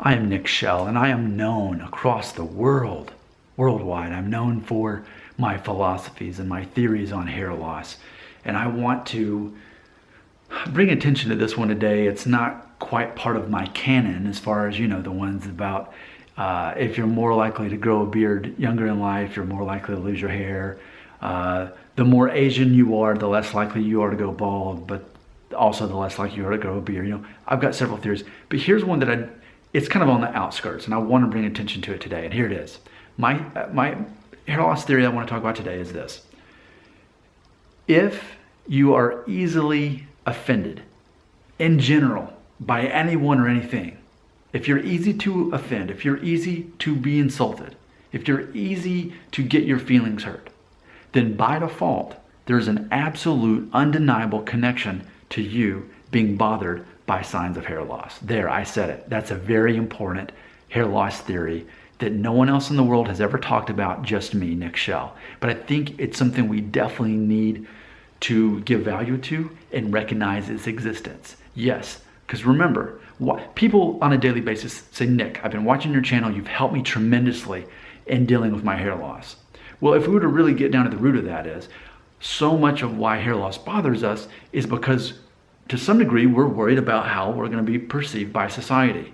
I am Nick Shell, and I am known across the world, worldwide. I'm known for my philosophies and my theories on hair loss. And I want to bring attention to this one today. It's not quite part of my canon as far as, the ones about if you're more likely to grow a beard younger in life, you're more likely to lose your hair. The more Asian you are, the less likely you are to go bald, but also the less likely you are to grow a beard. I've got several theories, but here's one that it's kind of on the outskirts, and I want to bring attention to it today, and here it is. My hair loss theory I want to talk about today is this. If you are easily offended, in general, by anyone or anything, if you're easy to offend, if you're easy to be insulted, if you're easy to get your feelings hurt, then by default, there's an absolute, undeniable connection to you being bothered by signs of hair loss. There, I said it. That's a very important hair loss theory that no one else in the world has ever talked about, just me, Nick Shell. But I think it's something we definitely need to give value to and recognize its existence. Yes, because remember, people on a daily basis say, Nick, I've been watching your channel. You've helped me tremendously in dealing with my hair loss. Well, if we were to really get down to the root of that is, so much of why hair loss bothers us is because to some degree, we're worried about how we're going to be perceived by society,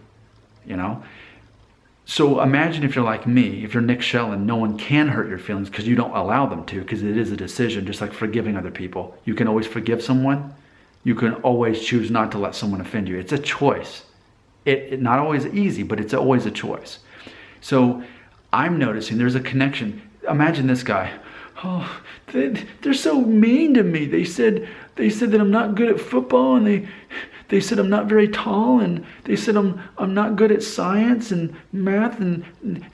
So imagine if you're like me, if you're Nick Shell and no one can hurt your feelings because you don't allow them to, because it is a decision, just like forgiving other people. You can always forgive someone. You can always choose not to let someone offend you. It's a choice. It's not always easy, but it's always a choice. So I'm noticing there's a connection. Imagine this guy. Oh, they're so mean to me. They said that I'm not good at football, and they said I'm not very tall, and they said I'm not good at science and math, and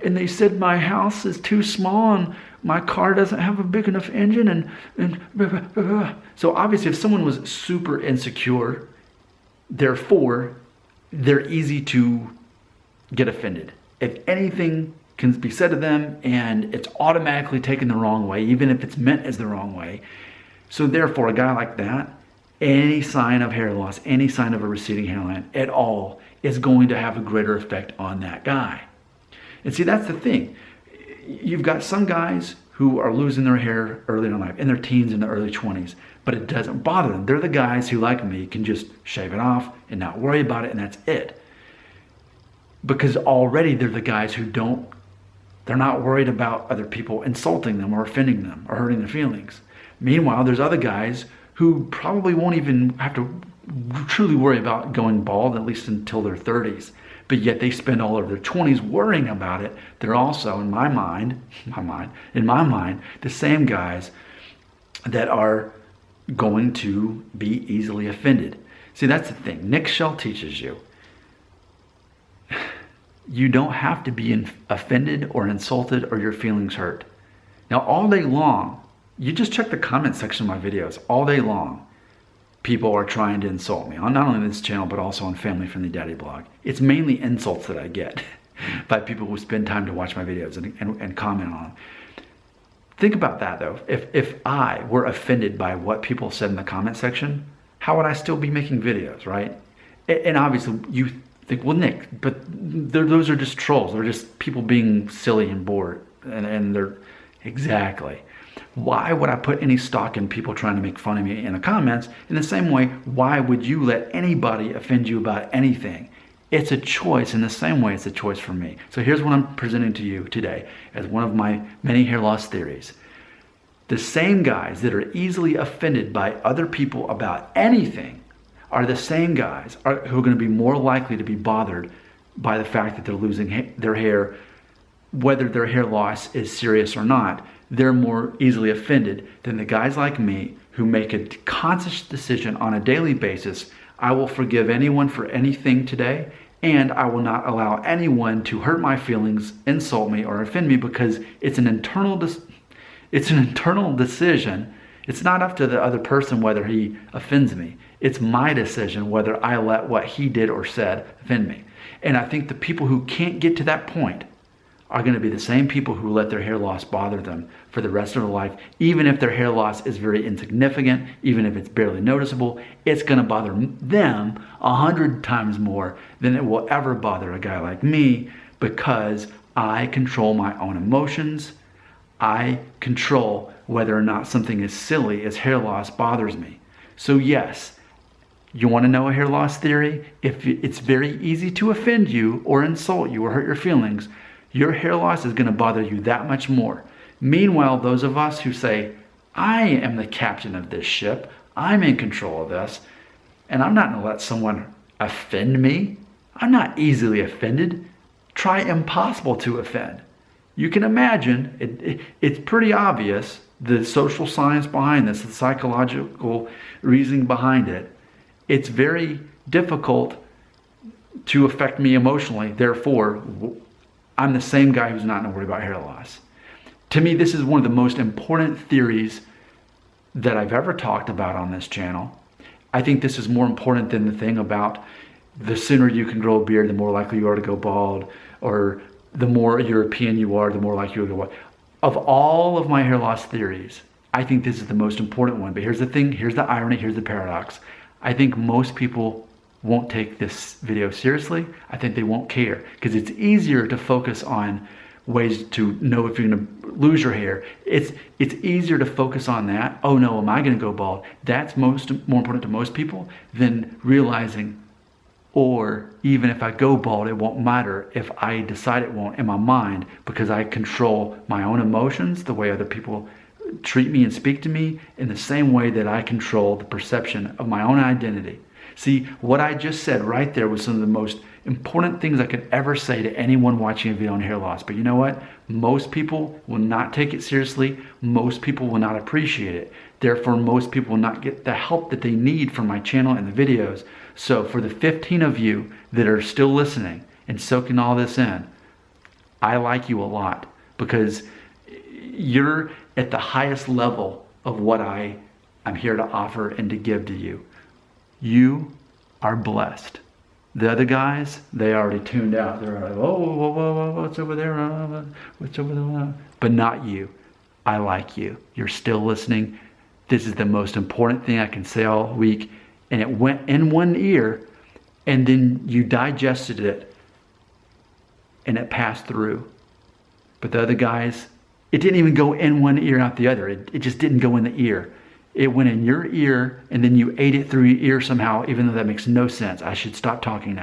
they said my house is too small and my car doesn't have a big enough engine, and blah, blah, blah, blah. So obviously if someone was super insecure, therefore they're easy to get offended. If anything can be said to them and it's automatically taken the wrong way, even if it's meant as the wrong way. So therefore, a guy like that, any sign of hair loss, any sign of a receding hairline at all is going to have a greater effect on that guy. And see, that's the thing. You've got some guys who are losing their hair early in life, in their teens and the early 20s, but it doesn't bother them. They're the guys who, like me, can just shave it off and not worry about it, and that's it. Because already they're the guys who they're not worried about other people insulting them or offending them or hurting their feelings. Meanwhile, there's other guys who probably won't even have to truly worry about going bald, at least until their 30s. But yet they spend all of their 20s worrying about it. They're also, in my mind, the same guys that are going to be easily offended. See, that's the thing. Nick Shell teaches you. You don't have to be offended or insulted or your feelings hurt. Now, all day long, you just check the comment section of my videos. All day long, people are trying to insult me on not only this channel, but also on Family Friendly Daddy blog. It's mainly insults that I get by people who spend time to watch my videos and comment on them. Think about that, though. If I were offended by what people said in the comment section, how would I still be making videos, right? And obviously, you think, well, Nick, but those are just trolls. They're just people being silly and bored. And they're, exactly. Why would I put any stock in people trying to make fun of me in the comments? In the same way, why would you let anybody offend you about anything? It's a choice. In the same way, it's a choice for me. So here's what I'm presenting to you today as one of my many hair loss theories. The same guys that are easily offended by other people about anything are the same guys who are going to be more likely to be bothered by the fact that they're losing their hair, whether their hair loss is serious or not. They're more easily offended than the guys like me who make a conscious decision on a daily basis. I will forgive anyone for anything today, and I will not allow anyone to hurt my feelings, insult me, or offend me, because it's an internal decision. It's not up to the other person whether he offends me. It's my decision whether I let what he did or said offend me. And I think the people who can't get to that point are going to be the same people who let their hair loss bother them for the rest of their life. Even if their hair loss is very insignificant, even if it's barely noticeable, it's going to bother them 100 times more than it will ever bother a guy like me, because I control my own emotions. I control whether or not something as silly as hair loss bothers me. So yes, you want to know a hair loss theory? If it's very easy to offend you or insult you or hurt your feelings, your hair loss is going to bother you that much more. Meanwhile, those of us who say, I am the captain of this ship, I'm in control of this, and I'm not going to let someone offend me. I'm not easily offended. Try impossible to offend. You can imagine, it's pretty obvious, the social science behind this, the psychological reasoning behind it. It's very difficult to affect me emotionally. Therefore, I'm the same guy who's not going to worry about hair loss. To me, this is one of the most important theories that I've ever talked about on this channel. I think this is more important than the thing about the sooner you can grow a beard, the more likely you are to go bald, or the more European you are, the more likely you'll go bald. Of all of my hair loss theories, I think this is the most important one. But here's the thing, here's the irony, here's the paradox. I think most people won't take this video seriously. I think they won't care, because it's easier to focus on ways to know if you're going to lose your hair. It's easier to focus on that. Oh no, am I going to go bald? That's more important to most people than realizing, or even if I go bald, it won't matter if I decide it won't in my mind, because I control my own emotions, the way other people treat me and speak to me, in the same way that I control the perception of my own identity. See, what I just said right there was some of the most important things I could ever say to anyone watching a video on hair loss. But you know what? Most people will not take it seriously. Most people will not appreciate it. Therefore, most people will not get the help that they need from my channel and the videos. So for the 15 of you that are still listening and soaking all this in, I like you a lot, because you're at the highest level of what I'm here to offer and to give to you. You are blessed. The other guys, they already tuned out. They're like, oh, whoa, what's over there? What's over there? But not you. I like you. You're still listening. This is the most important thing I can say all week. And it went in one ear, and then you digested it, and it passed through. But the other guys, it didn't even go in one ear, out the other. It just didn't go in the ear. It went in your ear, and then you ate it through your ear somehow, even though that makes no sense. I should stop talking now.